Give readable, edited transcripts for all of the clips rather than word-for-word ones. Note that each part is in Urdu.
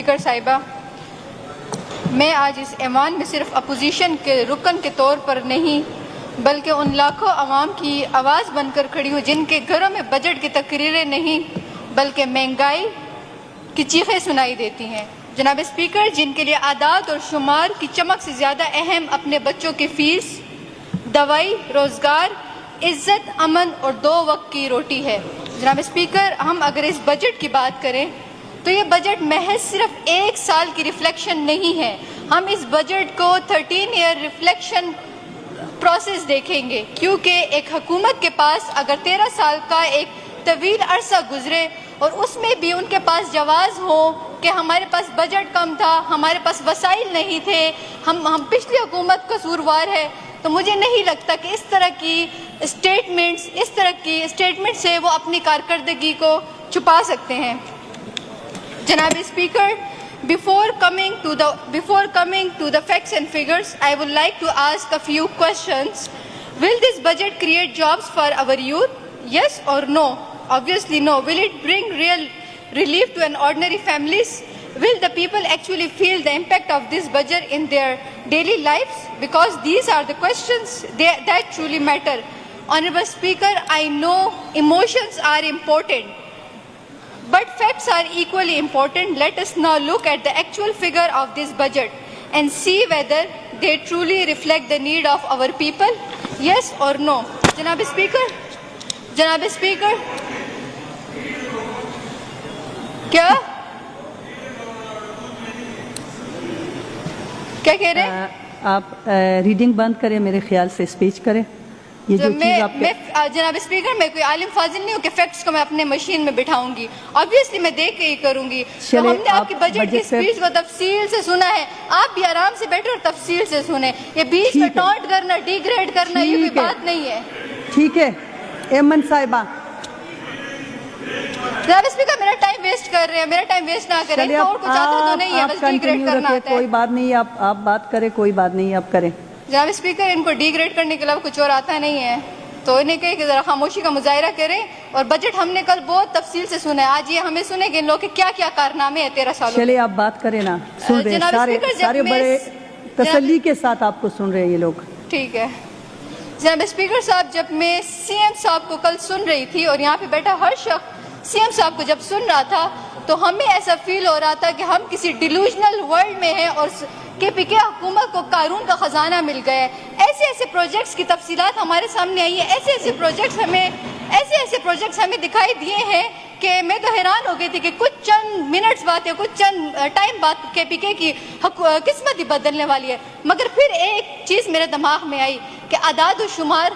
اسپیکر صاحبہ، میں آج اس ایوان میں صرف اپوزیشن کے رکن کے طور پر نہیں بلکہ ان لاکھوں عوام کی آواز بن کر کھڑی ہوں جن کے گھروں میں بجٹ کی تقریریں نہیں بلکہ مہنگائی کی چیخیں سنائی دیتی ہیں۔ جناب اسپیکر، جن کے لیے اعداد اور شمار کی چمک سے زیادہ اہم اپنے بچوں کی فیس، دوائی، روزگار، عزت، امن اور 2 وقت کی روٹی ہے۔ جناب اسپیکر، ہم اگر اس بجٹ کی بات کریں تو یہ بجٹ محض صرف 1 سال کی ریفلیکشن نہیں ہے۔ ہم اس بجٹ کو 13 ایئر ریفلیکشن پروسیس دیکھیں گے، کیونکہ ایک حکومت کے پاس اگر 13 سال کا ایک طویل عرصہ گزرے اور اس میں بھی ان کے پاس جواز ہو کہ ہمارے پاس بجٹ کم تھا، ہمارے پاس وسائل نہیں تھے، ہم پچھلی حکومت قصوروار ہے، تو مجھے نہیں لگتا کہ اس طرح کی اسٹیٹمنٹ سے وہ اپنی کارکردگی کو چھپا سکتے ہیں۔ جناب speaker, before coming to the facts and figures, I would like to ask a few questions. Will this budget create jobs for our youth? Yes or no? Obviously no. Will it bring real relief to an ordinary families? Will the people actually feel the impact of this budget in their daily lives? Because these are the questions that truly matter. Honorable Speaker, I know emotions are important, but facts are equally important. Let us now look at the actual figure of this budget and see whether they truly reflect the need of our people. Yes or no? Janab Speaker, کیا کہہ رہے ہیں آپ؟ ریڈنگ بند کریں، میرے خیال سے اسپیچ کریں۔ یہ جو چیز آپ جناب اسپیکر، میں کوئی عالم فاضل نہیں ہوں کہ فیکٹس کو میں اپنے مشین میں بٹھاؤں گی، obviously میں دیکھ کے ہی کروں گی۔ تو ہم نے آپ کی بجٹ کی اسپیچ کو تفصیل سے سنا ہے، آپ بھی آرام سے بیٹھے اور تفصیل سے سنیں۔ یہ بیچ میں ٹونٹ کرنا، ڈی گریڈ کرنا، یہ کوئی بات نہیں ہے۔ ٹھیک ہے ایمن صاحبہ، جناب اسپیکر میرا ٹائم ویسٹ کر رہے ہیں، میرا ٹائم ویسٹ نہ کریں، اور کچھ آتا تو نہیں ہے، بس ڈی گریڈ کرنا آتا ہے۔ کوئی بات نہیں، آپ بات کریں، کوئی بات نہیں، آپ کریں۔ جناب اسپیکر، ان کو ڈی گریڈ کرنے کے علاوہ کچھ اور آتا نہیں ہے، تو انہیں کہے کہ ذرا خاموشی کا مظاہرہ کریں۔ اور بجٹ ہم نے کل بہت تفصیل سے سنا ہے، آج یہ ہمیں سنیں کہ ان لوگوں کے کیا کیا کارنامے ہیں 13 سالوں میں۔ چلے آپ بات کریں نا، سن رہے ہیں سارے بڑے تسلی کے ساتھ آپ کو سن رہے ہیں یہ لوگ۔ ٹھیک ہے جناب اسپیکر صاحب، جب میں سی ایم صاحب کو کل سن رہی تھی اور یہاں پہ بیٹھا ہر شخص سی ایم صاحب کو جب سن رہا تھا تو ہمیں ایسا فیل ہو رہا تھا کہ ہم کسی ڈیلوژنل ورلڈ میں ہیں اور کے پی کے حکومت کو قارون کا خزانہ مل گیا ہے۔ ایسے پروجیکٹس کی تفصیلات ہمارے سامنے آئی ہیں، ایسے پروجیکٹس ہمیں دکھائی دیے ہیں کہ میں تو حیران ہو گئی تھی کہ کچھ چند منٹس بعد یا کچھ چند ٹائم بعد کے پی کے کی قسمت ہی بدلنے والی ہے۔ مگر پھر ایک چیز میرے دماغ میں آئی کہ اعداد و شمار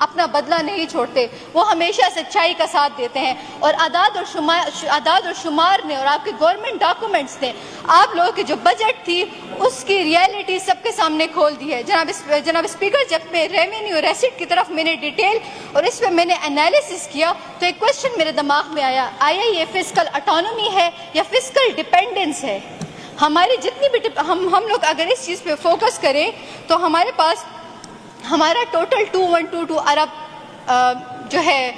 اپنا بدلہ نہیں چھوڑتے، وہ ہمیشہ سچائی کا ساتھ دیتے ہیں، اور اعداد اور شمار نے اور آپ کے گورنمنٹ ڈاکومنٹس نے آپ لوگوں کی جو بجٹ تھی اس کی ریئلٹی سب کے سامنے کھول دی ہے۔ جناب اسپیکر، جب میں ریونیو اور ریسٹ کی طرف میں نے ڈیٹیل اور اس پہ میں نے انالیسس کیا تو ایک کوشچن میرے دماغ میں آیا یہ فسکل اٹانومی ہے یا فسکل ڈیپینڈنس ہے؟ ہماری جتنی بھی ہم لوگ اگر اس چیز پہ فوکس کریں تو ہمارے پاس ہمارا ٹوٹل 2122 ارب جو ہے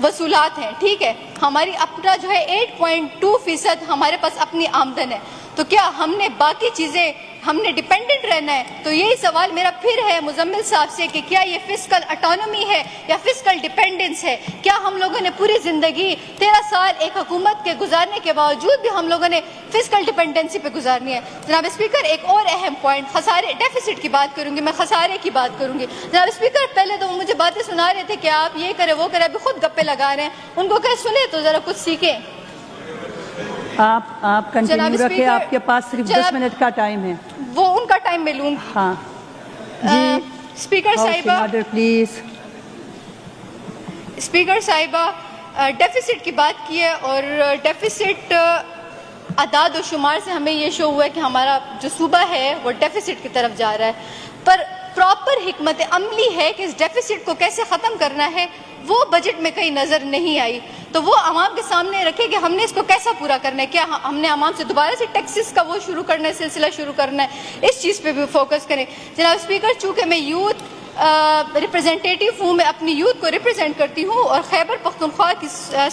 وصولات ہیں، ٹھیک ہے، ہماری اپنا جو ہے 8.2% ہمارے پاس اپنی آمدن ہے، تو کیا ہم نے باقی چیزیں ہم نے ڈیپینڈنٹ رہنا ہے؟ تو یہی سوال میرا پھر ہے مزمل صاحب سے کہ کیا یہ فسکل اٹانومی ہے یا فسکل ڈیپینڈنس ہے؟ کیا ہم لوگوں نے پوری زندگی 13 سال ایک حکومت کے گزارنے کے باوجود بھی ہم لوگوں نے فسکل ڈیپینڈنسی پہ گزارنی ہے؟ جناب اسپیکر، ایک اور اہم پوائنٹ، خسارے، ڈیفیسٹ کی بات کروں گی، میں خسارے کی بات کروں گی۔ جناب اسپیکر، پہلے تو وہ مجھے باتیں سنا رہے تھے کہ آپ یہ کریں وہ کریں، ابھی خود گپے لگا رہے ہیں، ان کو کہ سنیں تو ذرا کچھ سیکھیں۔ آپ کنٹینیو رکھیں، آپ کے پاس صرف 10 منٹ کا ٹائم ہے۔ وہ ان کا ٹائم میں لوں گی۔ ہاں جی، اسپیکر صاحبہ، پلیز۔ اسپیکر صاحبہ، ڈیفیسٹ کی بات کی ہے اور ڈیفیسٹ اعداد و شمار سے ہمیں یہ شو ہوا ہے کہ ہمارا جو صوبہ ہے وہ ڈیفیسٹ کی طرف جا رہا ہے، پر پراپر حکمت عملی ہے کہ اس ڈیفیسٹ کو کیسے ختم کرنا ہے وہ بجٹ میں کہیں نظر نہیں آئی، تو وہ عوام کے سامنے رکھے کہ ہم نے اس کو کیسا پورا کرنا ہے۔ کیا ہم نے عوام سے دوبارہ سے ٹیکسز کا وہ شروع کرنا ہے، سلسلہ شروع کرنا ہے؟ اس چیز پہ بھی فوکس کریں۔ جناب اسپیکر، چونکہ میں یوتھ ریپرزینٹیٹیو ہوں، میں اپنی یوتھ کو ریپرزینٹ کرتی ہوں، اور خیبر پختونخوا کی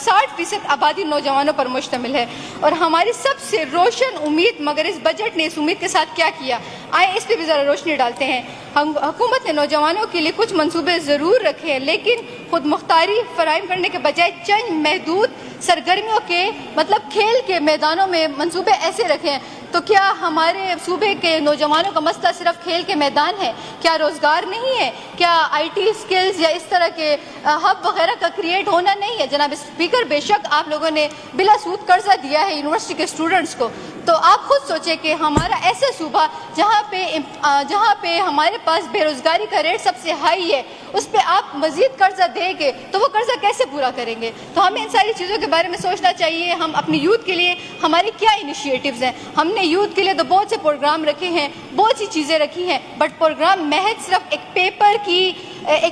60% آبادی نوجوانوں پر مشتمل ہے، اور ہماری سب سے روشن امید، مگر اس بجٹ نے اس امید کے ساتھ کیا کیا، آئے اس پہ بھی ذرا روشنی ڈالتے ہیں۔ حکومت نے نوجوانوں کے لیے کچھ منصوبے ضرور رکھے ہیں، لیکن خود مختاری فراہم کرنے کے بجائے چند محدود سرگرمیوں کے مطلب کھیل کے میدانوں میں منصوبے ایسے رکھے ہیں۔ تو کیا ہمارے صوبے کے نوجوانوں کا مسئلہ صرف کھیل کے میدان ہے؟ کیا روزگار نہیں ہے؟ کیا آئی ٹی سکلز یا اس طرح کے ہب وغیرہ کا کریٹ ہونا نہیں ہے؟ جناب اسپیکر، بے شک آپ لوگوں نے بلا سود قرضہ دیا ہے یونیورسٹی کے اسٹوڈنٹس کو، تو آپ خود سوچیں کہ ہمارا ایسا صوبہ جہاں پہ ہمارے پاس بے روزگاری کا ریٹ سب سے ہائی ہے، اس پہ آپ مزید قرضہ دیں گے تو وہ قرضہ کیسے پورا کریں گے؟ تو ہمیں ان ساری چیزوں کے بارے میں سوچنا چاہیے۔ ہم اپنی یوتھ کے لیے ہماری کیا انیشیٹیوز ہیں؟ ہم نے یوتھ کے لیے تو بہت سے پروگرام رکھے ہیں، بہت سی چیزیں رکھی ہیں، بٹ پروگرام محض صرف ایک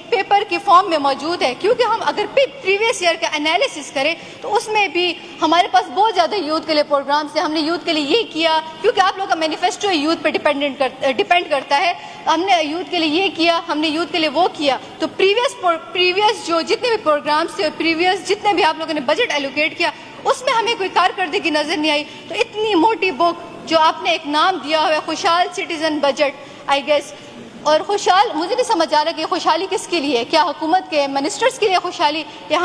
پیپر کی فارم میں موجود ہے، کیونکہ ہم اگر پریویس ایئر کا انالیسس کریں تو اس میں بھی ہمارے پاس بہت زیادہ یوتھ کے لیے پروگرامس ہیں۔ ہم نے یوتھ کے لیے یہ کیا، کیونکہ آپ لوگوں کا مینیفیسٹو یوتھ پہ ڈیپینڈ کرتا ہے، ہم نے یوتھ کے لیے یہ کیا، ہم نے یوتھ کے لیے وہ کیا۔ تو پریویس جو جتنے بھی پروگرامس تھے اور پریویس جتنے بھی آپ لوگوں نے بجٹ ایلوکیٹ کیا، اس میں ہمیں کوئی کارکردگی نظر نہیں آئی۔ تو اتنی موٹی بک جو آپ نے ایک نام دیا ہوا ہے خوشحال سٹیزن بجٹ، آئی گیس، اور خوشحال مجھے نہیں سمجھ آ رہا کہ خوشحالی کس کے لیے ہے؟ کیا حکومت کے منسٹرز کے لیے خوشحالی یا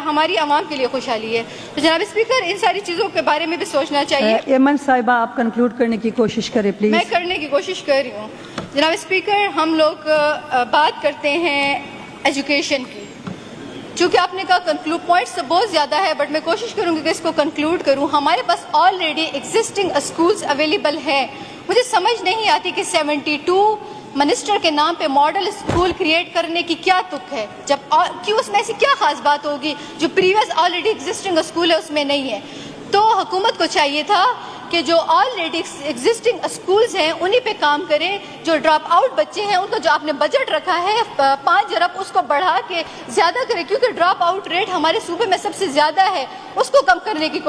ہماری عوام کے لیے خوشحالی ہے؟ تو جناب اسپیکر، ان ساری چیزوں کے بارے میں بھی سوچنا چاہیے۔ ایمن صاحبہ، آپ کنکلوڈ کرنے کی کوشش کریں پلیز۔ میں کرنے کی کوشش کر رہی ہوں۔ جناب اسپیکر، ہم لوگ بات کرتے ہیں ایجوکیشن کی، چونکہ آپ نے کہا کنکلوڈ پوائنٹس تو بہت زیادہ ہے، بٹ میں کوشش کروں گی کہ اس کو کنکلوڈ کروں۔ ہمارے پاس آلریڈی ایگزسٹنگ اسکولس اویلیبل ہے۔ مجھے سمجھ نہیں آتی کہ 72 منسٹر کے نام پہ ماڈل اسکول کریٹ کرنے کی کیا تک ہے، کیوں اس میں ایسی کیا خاص بات ہوگی جو پریویس آلریڈی ایگزسٹنگ اسکول ہے اس میں نہیں ہے؟ تو حکومت کو چاہیے تھا کہ جو آلریڈی ایگزسٹنگ اسکولز ہیں انہی پہ کام کرے۔ جو ڈراپ آؤٹ بچے ہیں ان کو جو آپ نے بجٹ رکھا ہے 5 ارب، اس کو بڑھا کے زیادہ کرے، کیونکہ ڈراپ آؤٹ ریٹ ہمارے صوبے میں سب سے زیادہ ہے، اس کو کم کرنے کی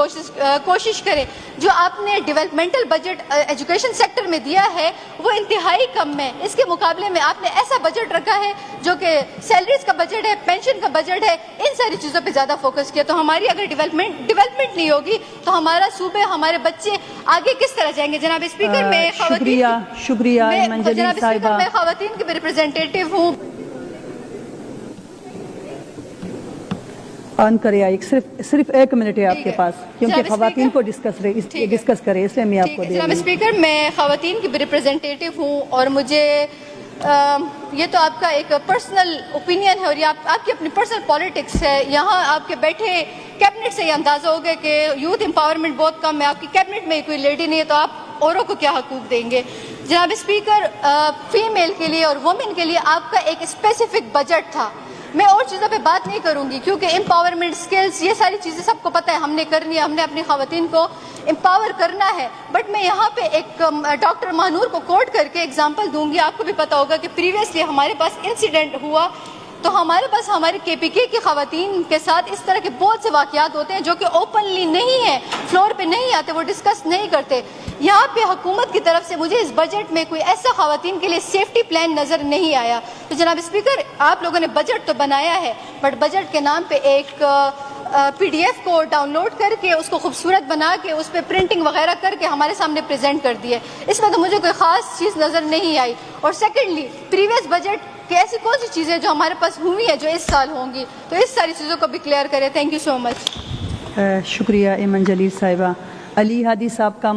کوشش کرے۔ جو آپ نے ڈیولپمنٹل بجٹ ایجوکیشن سیکٹر میں دیا ہے وہ انتہائی کم ہے، اس کے مقابلے میں آپ نے ایسا بجٹ رکھا ہے جو کہ سیلریز کا بجٹ ہے، پینشن کا بجٹ ہے، ان ساری چیزوں پہ زیادہ فوکس کیا۔ تو ہماری اگر ڈیولپمنٹ نہیں ہوگی تو ہمارا صوبے، ہمارے بچے آگے کس طرح جائیں گے؟ جناب اسپیکر، میں شکریہ ایمن جلیل صاحبہ۔ میں خواتین کی بھی ریپرزینٹیٹیو ہوں۔ آن کرے آئے، صرف 1 منٹ ہے آپ کے پاس، کیونکہ خواتین کو ڈسکس کرے، اس لیے میں آپ کو دے رہی ہوں۔ جناب اسپیکر، میں خواتین کی بھی ریپرزینٹیٹیو ہوں، اور مجھے یہ تو آپ کا ایک پرسنل اوپینین ہے اور یہ آپ کی اپنی پرسنل پالیٹکس ہے۔ یہاں آپ کے بیٹھے کیبنٹ سے یہ اندازہ ہو گیا کہ یوتھ امپاورمنٹ بہت کم ہے، آپ کی کیبنٹ میں کوئی لیڈی نہیں ہے، تو آپ اوروں کو کیا حقوق دیں گے؟ جناب اسپیکر، فیمیل کے لیے اور وومن کے لیے آپ کا ایک اسپیسیفک بجٹ تھا۔ میں اور چیزوں پہ بات نہیں کروں گی کیونکہ امپاورمنٹ سکلز یہ ساری چیزیں سب کو پتہ ہے ہم نے کرنی ہے، ہم نے اپنی خواتین کو امپاور کرنا ہے۔ بٹ میں یہاں پہ ایک ڈاکٹر مانور کو کوٹ کر کے ایگزامپل دوں گی۔ آپ کو بھی پتہ ہوگا کہ پریویسلی ہمارے پاس انسیڈنٹ ہوا، تو ہمارے پاس ہمارے KPK کی خواتین کے ساتھ اس طرح کے بہت سے واقعات ہوتے ہیں جو کہ اوپنلی نہیں ہیں، فلور پہ نہیں آتے، وہ ڈسکس نہیں کرتے۔ یہاں پہ حکومت کی طرف سے مجھے اس بجٹ میں کوئی ایسا خواتین کے لیے سیفٹی پلان نظر نہیں آیا۔ تو جناب اسپیکر، آپ لوگوں نے بجٹ تو بنایا ہے، بٹ بجٹ کے نام پہ ایک PDF کو ڈاؤن لوڈ کر کے اس کو خوبصورت بنا کے اس پہ پرنٹنگ وغیرہ کر کے ہمارے سامنے پریزنٹ کر دی ہے، اس میں تو مجھے کوئی خاص چیز نظر نہیں آئی۔ اور سیکنڈلی، پریویس بجٹ کہ ایسی کون سی چیزیں جو ہمارے پاس ہوئی ہیں جو اس سال ہوں گی، تو اس ساری چیزوں کو بھی کلیئر کریں۔ تھینک یو سو مچ۔ شکریہ ایمن جلیل صاحبہ۔ علی ہادی صاحب کا